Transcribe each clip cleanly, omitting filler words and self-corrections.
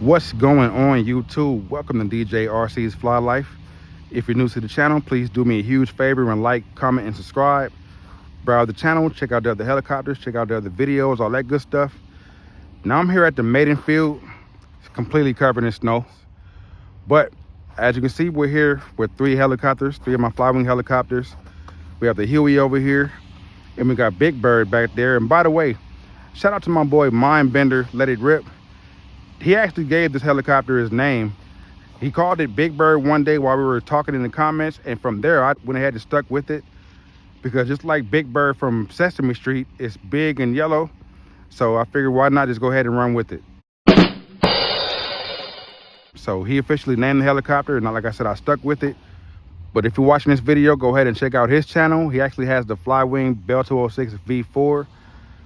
What's going on, YouTube? Welcome to DJRC's Fly Life. If you're new to the channel, please do me a huge favor and like, comment, and subscribe. Browse the channel, check out the other helicopters, check out the other videos, all that good stuff. Now I'm here at the mating field. It's completely covered in snow. But as you can see, we're here with three helicopters, three of my Flywing helicopters. We have the Huey over here, and we got Big Bird back there. And by the way, shout out to my boy Mindbender, Let It Rip. He actually gave this helicopter his name. He called it Big Bird one day while we were talking in the comments, and from there I went ahead and stuck with it, because just like Big Bird from Sesame Street, it's big and yellow, so I figured why not just go ahead and run with it. So he officially named the helicopter, and like I said, I stuck with it. But if you're watching this video, go ahead and check out his channel. He actually has the Flywing FW450L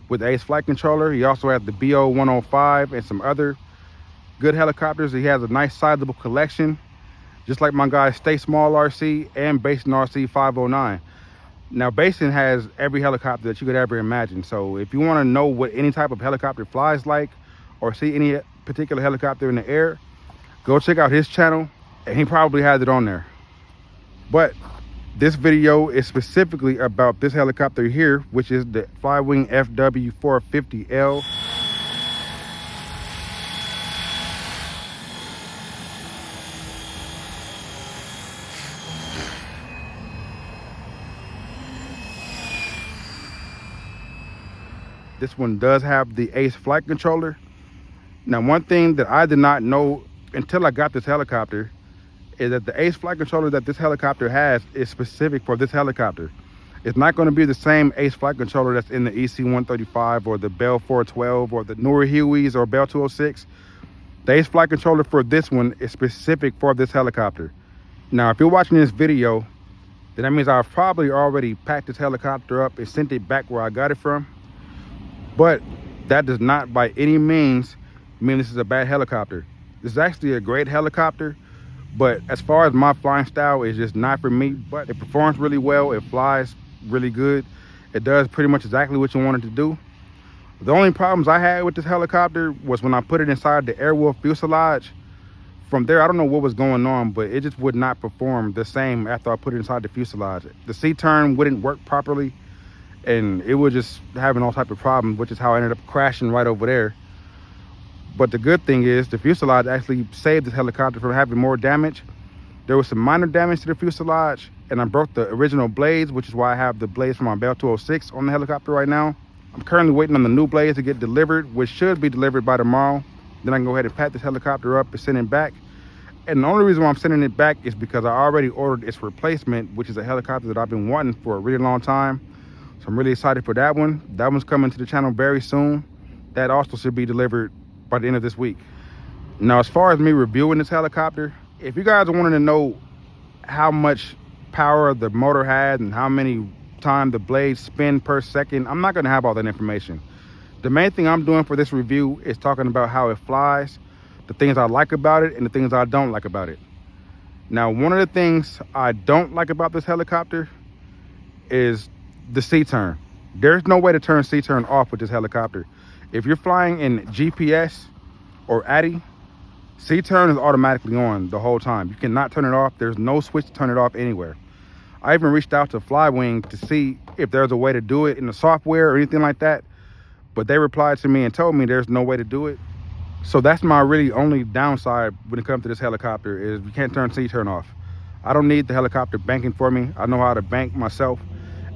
with the Ace flight controller. He also has the BO105 and some other good helicopters. He has a nice sizable collection, just like my guy Stay Small RC and Basin RC 509. Now Basin has every helicopter that you could ever imagine, so if you want to know what any type of helicopter flies like or see any particular helicopter in the air, go check out his channel, and he probably has it on there. But this video is specifically about this helicopter here, which is the Flywing FW450L. This one does have the Ace flight controller. Now, one thing that I did not know until I got this helicopter is that the Ace flight controller that this helicopter has is specific for this helicopter. It's not going to be the same Ace flight controller that's in the EC135 or the Bell 412 or the newer Hueys or Bell 206. The Ace flight controller for this one is specific for this helicopter. Now, if you're watching this video, then that means I've probably already packed this helicopter up and sent it back where I got it from. But that does not by any means mean this is a bad helicopter. This is actually a great helicopter, but as far as my flying style, it's just not for me. But it performs really well, it flies really good, it does pretty much exactly what you want it to do. The only problems I had with this helicopter was when I put it inside the Airwolf fuselage. From there, I don't know what was going on, but it just would not perform the same after I put it inside the fuselage. The C-turn wouldn't work properly, and it was just having all type of problems, which is how I ended up crashing right over there. But the good thing is the fuselage actually saved this helicopter from having more damage. There was some minor damage to the fuselage, and I broke the original blades, which is why I have the blades from my Bell 206 on the helicopter right now. I'm currently waiting on the new blades to get delivered, which should be delivered by tomorrow. Then I can go ahead and pack this helicopter up and send it back. And the only reason why I'm sending it back is because I already ordered its replacement, which is a helicopter that I've been wanting for a really long time. So I'm really excited for that one. That one's coming to the channel very soon. That also should be delivered by the end of this week. Now, as far as me reviewing this helicopter, if you guys are wanting to know how much power the motor has and how many times the blades spin per second, I'm not going to have all that information. The main thing I'm doing for this review is talking about how it flies, the things I like about it, and the things I don't like about it. Now, one of the things I don't like about this helicopter is the C-turn. There's no way to turn C-turn off with this helicopter. If you're flying in GPS or ADI, C-turn is automatically on the whole time. You cannot turn it off. There's no switch to turn it off anywhere. I even reached out to Flywing to see if there's a way to do it in the software or anything like that, but they replied to me and told me there's no way to do it. So that's my really only downside when it comes to this helicopter, is you can't turn C-turn off. I don't need the helicopter banking for me. I know how to bank myself.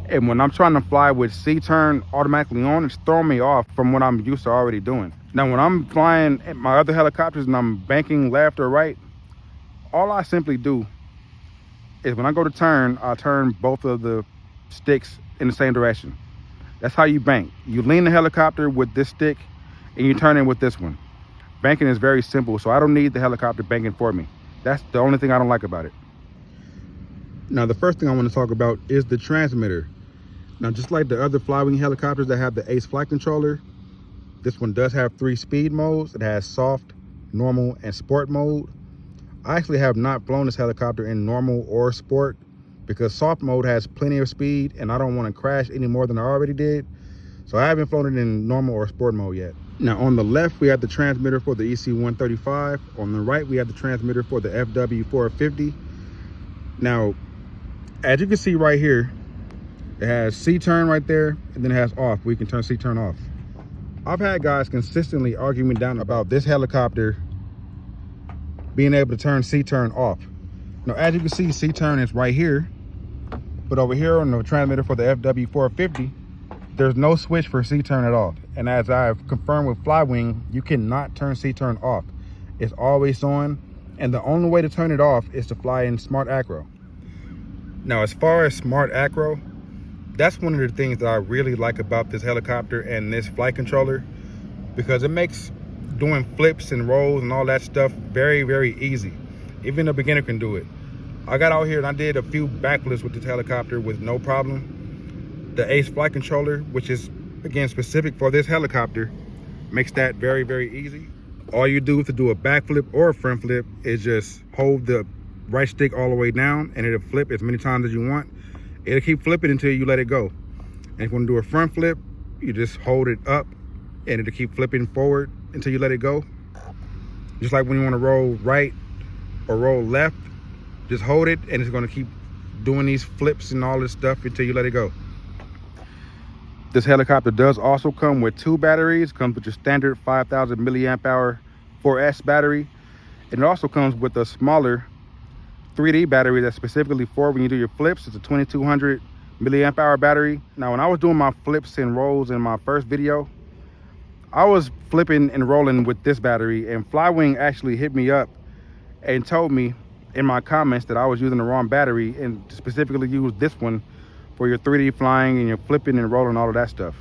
And when I'm trying to fly with C-turn automatically on, it's throwing me off from what I'm used to already doing. Now, when I'm flying at my other helicopters and I'm banking left or right, all I simply do is when I go to turn, I turn both of the sticks in the same direction. That's how you bank. You lean the helicopter with this stick and you turn it with this one. Banking is very simple, so I don't need the helicopter banking for me. That's the only thing I don't like about it. Now, the first thing I want to talk about is the transmitter. Now, just like the other Flywing helicopters that have the Ace flight controller, this one does have 3 speed modes. It has soft, normal, and sport mode. I actually have not flown this helicopter in normal or sport because soft mode has plenty of speed and I don't want to crash any more than I already did. So I haven't flown it in normal or sport mode yet. Now on the left, we have the transmitter for the EC135. On the right, we have the transmitter for the FW450. Now, as you can see right here, it has C-turn right there, and then it has off. We can turn C-turn off. I've had guys consistently argue me down about this helicopter being able to turn C-turn off. Now, as you can see, C-turn is right here, but over here on the transmitter for the FW450, there's no switch for C-turn at all. And as I've confirmed with Flywing, you cannot turn C-turn off. It's always on, and the only way to turn it off is to fly in Smart Acro. Now, as far as Smart Acro, that's one of the things that I really like about this helicopter and this flight controller, because it makes doing flips and rolls and all that stuff very, very easy. Even a beginner can do it. I got out here and I did a few backflips with this helicopter with no problem. The Ace flight controller, which is again specific for this helicopter, makes that very, very easy. All you do to do a backflip or a front flip is just hold the right stick all the way down, and it'll flip as many times as you want. It'll keep flipping until you let it go. And if you want to do a front flip, you just hold it up and it'll keep flipping forward until you let it go. Just like when you want to roll right or roll left, just hold it and it's going to keep doing these flips and all this stuff until you let it go. This helicopter does also come with 2 batteries. Comes with your standard 5,000 milliamp hour 4S battery, and it also comes with a smaller 3D battery that's specifically for when you do your flips. It's a 2200 milliamp hour battery. Now, when I was doing my flips and rolls in my first video, I was flipping and rolling with this battery, and Flywing actually hit me up and told me in my comments that I was using the wrong battery and specifically used this one for your 3D flying and your flipping and rolling, all of that stuff.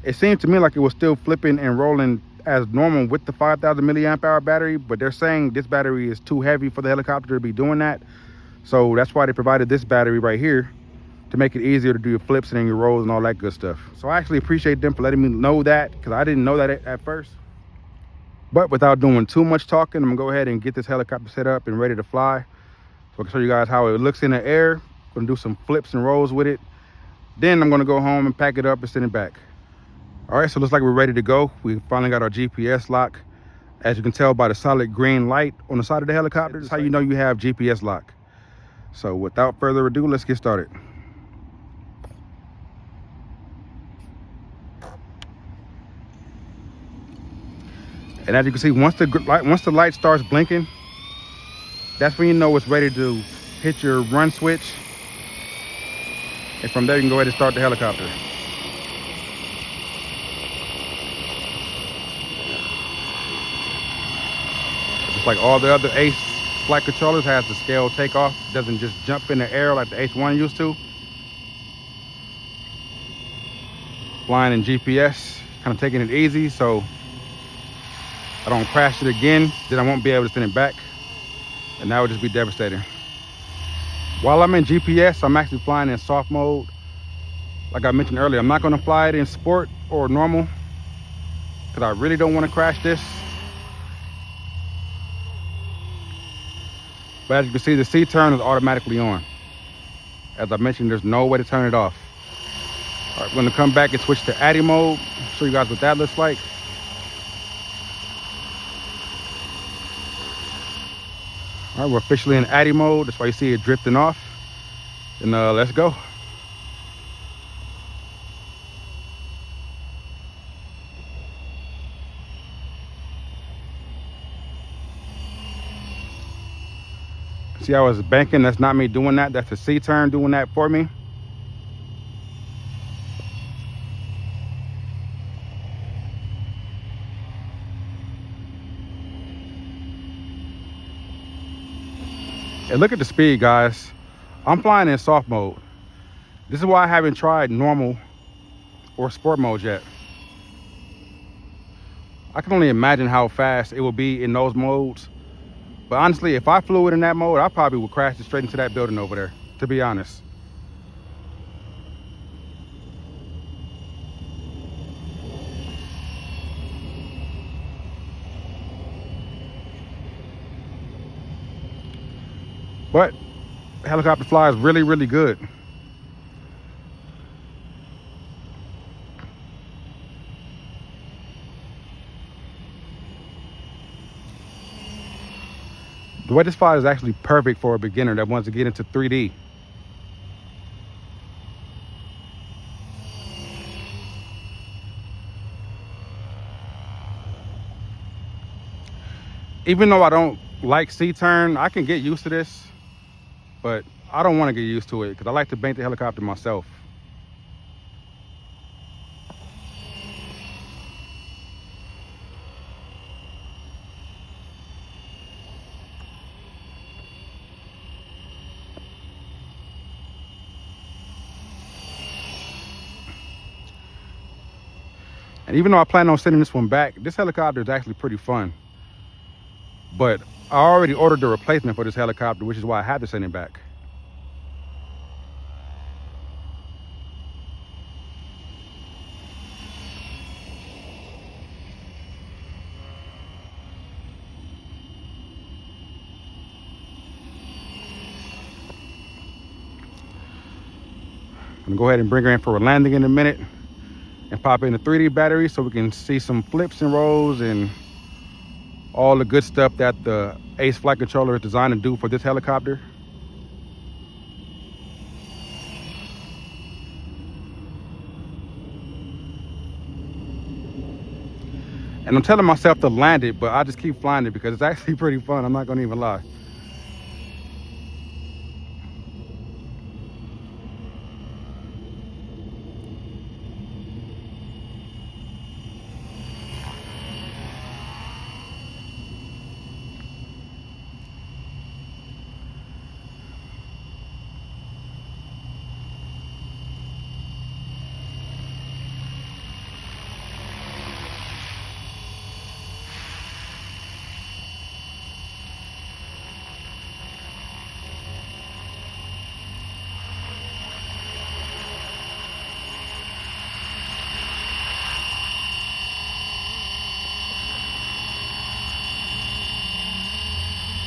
It seemed to me like it was still flipping and rolling as normal with the 5,000 milliamp hour battery, but they're saying this battery is too heavy for the helicopter to be doing that. So that's why they provided this battery right here to make it easier to do your flips and your rolls and all that good stuff. So I actually appreciate them for letting me know that, because I didn't know that at first. But without doing too much talking, I'm gonna go ahead and get this helicopter set up and ready to fly. So I can show you guys how it looks in the air. Gonna do some flips and rolls with it. Then I'm gonna go home and pack it up and send it back. All right, so it looks like we're ready to go. We finally got our GPS lock. As you can tell by the solid green light on the side of the helicopter, that's how you know you have GPS lock. So without further ado, let's get started. And as you can see, once the light starts blinking, that's when you know it's ready to hit your run switch. And from there, you can go ahead and start the helicopter. Just like all the other Ace flight controllers, has the scale takeoff. It doesn't just jump in the air like the Ace 1 used to. Flying in GPS, kind of taking it easy so I don't crash it again, then I won't be able to send it back, and that would just be devastating. While I'm in GPS, I'm actually flying in soft mode. Like I mentioned earlier, I'm not going to fly it in sport or normal because I really don't want to crash this. But as you can see, the C-turn is automatically on. As I mentioned, there's no way to turn it off. All right, we're going to come back and switch to ADI mode, show you guys what that looks like. All right, we're officially in ADI mode. That's why you see it drifting off. And let's go. See how it's banking? That's not me doing that. That's the C-turn doing that for me. And look at the speed, guys. I'm flying in soft mode. This is why I haven't tried normal or sport mode yet. I can only imagine how fast it will be in those modes. But honestly, if I flew it in that mode, I probably would crash it straight into that building over there, to be honest. But the helicopter flies really, really good. The way this fly is actually perfect for a beginner that wants to get into 3D. Even though I don't like C-turn, I can get used to this, but I don't want to get used to it because I like to bank the helicopter myself. And even though I plan on sending this one back, this helicopter is actually pretty fun. But I already ordered the replacement for this helicopter, which is why I had to send it back. I'm gonna go ahead and bring her in for a landing in a minute and pop in the 3D battery so we can see some flips and rolls and all the good stuff that the Ace flight controller is designed to do for this helicopter. And I'm telling myself to land it, but I just keep flying it because it's actually pretty fun. I'm not gonna even lie.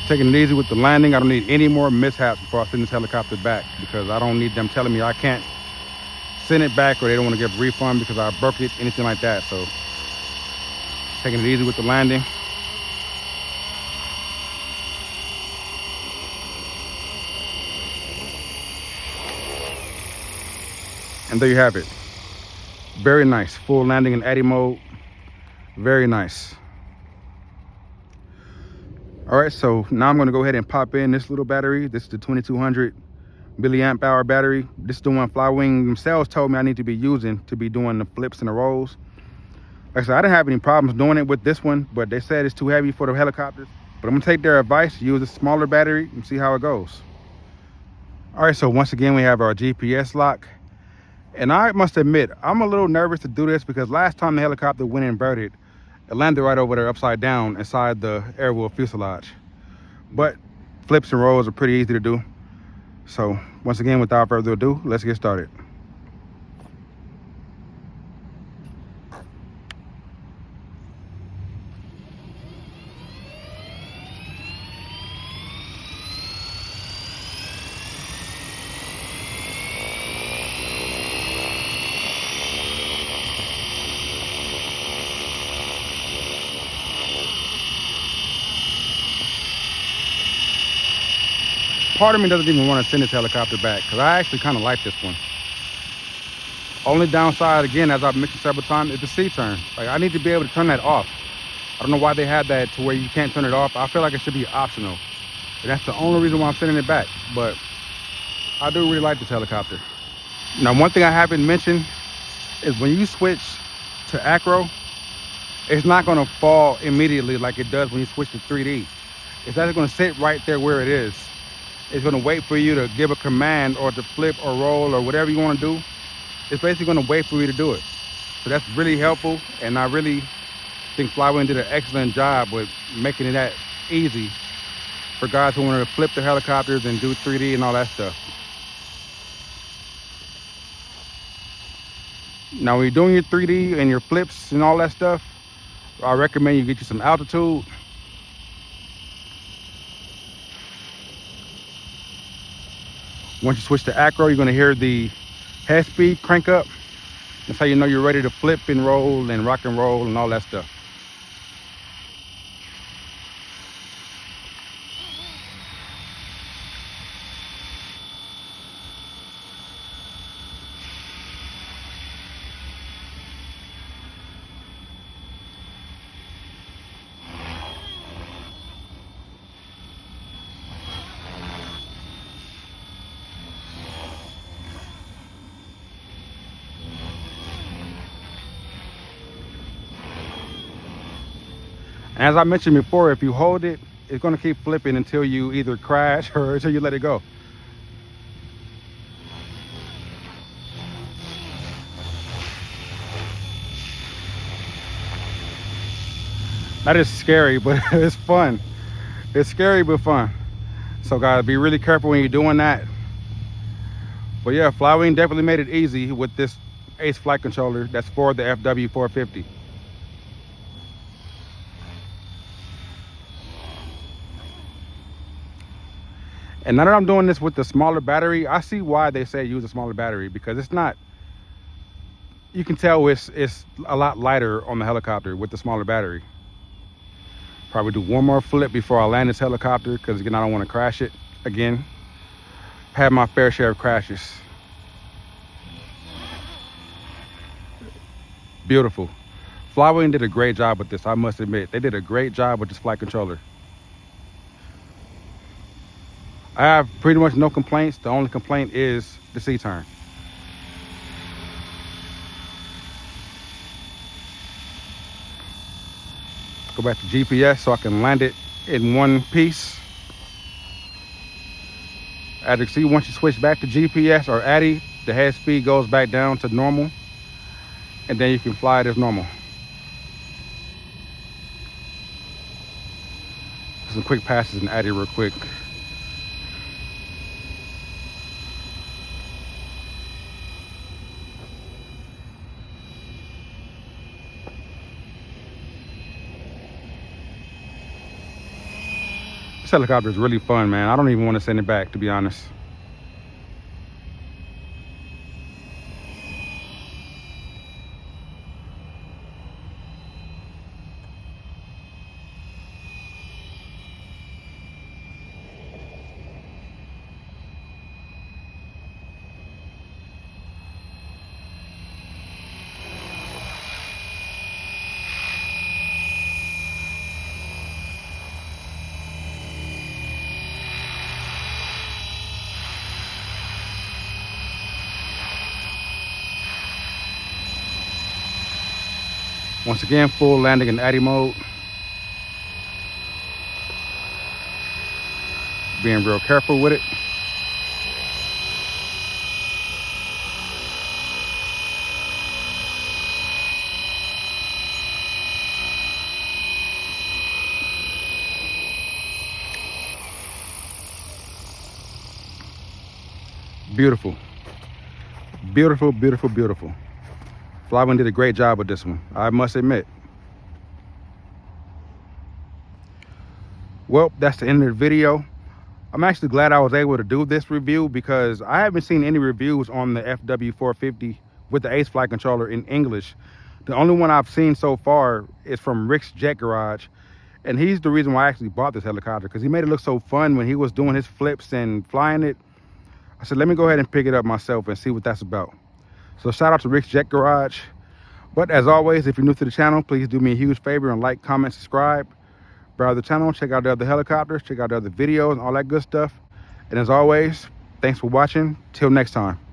Taking it easy with the landing. I don't need any more mishaps before I send this helicopter back because I don't need them telling me I can't send it back or they don't want to give a refund because I broke it, anything like that. So taking it easy with the landing. And there you have it. Very nice. Full landing in ADI mode. Very nice. All right, so now I'm going to go ahead and pop in this little battery. This is the 2200 milliamp hour battery. This is the one Flywing themselves told me I need to be using to be doing the flips and the rolls. Like I said, I didn't have any problems doing it with this one, but they said it's too heavy for the helicopters. But I'm going to take their advice, use a smaller battery and see how it goes. All right, so once again, we have our GPS lock. And I must admit, I'm a little nervous to do this because last time the helicopter went inverted, it landed right over there upside down inside the airwheel fuselage. But flips and rolls are pretty easy to do. So once again, without further ado, let's get started. Part of me doesn't even want to send this helicopter back because I actually kind of like this one. Only downside, again, as I've mentioned several times, is the C-turn. Like, I need to be able to turn that off. I don't know why they had that to where you can't turn it off. I feel like it should be optional. And that's the only reason why I'm sending it back. But I do really like this helicopter. Now, one thing I haven't mentioned is when you switch to Acro, it's not going to fall immediately like it does when you switch to 3D. It's actually going to sit right there where it is. It's going to wait for you to give a command or to flip or roll or whatever you want to do. It's basically going to wait for you to do it. So that's really helpful, and I really think Flywing did an excellent job with making it that easy for guys who want to flip the helicopters and do 3D and all that stuff. Now when you're doing your 3D and your flips and all that stuff, I recommend you get you some altitude. Once you switch to Acro, you're going to hear the head speed crank up. That's how you know you're ready to flip and roll and rock and roll and all that stuff. And as I mentioned before, if you hold it, it's going to keep flipping until you either crash or until you let it go. That is scary, but it's fun. It's scary but fun. So guys, be really careful when you're doing that. But yeah, Flywing definitely made it easy with this Ace flight controller that's for the FW450. And now that I'm doing this with the smaller battery, I see why they say use a smaller battery, because it's not, you can tell it's a lot lighter on the helicopter with the smaller battery. Probably do one more flip before I land this helicopter, because again, I don't want to crash it again. Had my fair share of crashes. Beautiful. Flywing did a great job with this, I must admit. They did a great job with this flight controller. I have pretty much no complaints. The only complaint is the C-turn. Go back to GPS so I can land it in one piece. As you can see, once you switch back to GPS or ADI, the head speed goes back down to normal, and then you can fly it as normal. Some quick passes in ADI real quick. This helicopter is really fun, man. I don't even want to send it back, to be honest. Once again, full landing in ADI mode. Being real careful with it. Beautiful. Beautiful, beautiful, beautiful. Flywing did a great job with this one, I must admit. Well, that's the end of the video. I'm actually glad I was able to do this review, because I haven't seen any reviews on the FW450 with the Ace flight controller in English. The only one I've seen so far is from Rick's Jet Garage, and he's the reason why I actually bought this helicopter, because he made it look so fun when he was doing his flips and flying it. I said, let me go ahead and pick it up myself and see what that's about. So shout out to Rick's Jet Garage. But as always, if you're new to the channel, please do me a huge favor and like, comment, subscribe. Browse the channel, check out the other helicopters, check out the other videos and all that good stuff. And as always, thanks for watching. Till next time.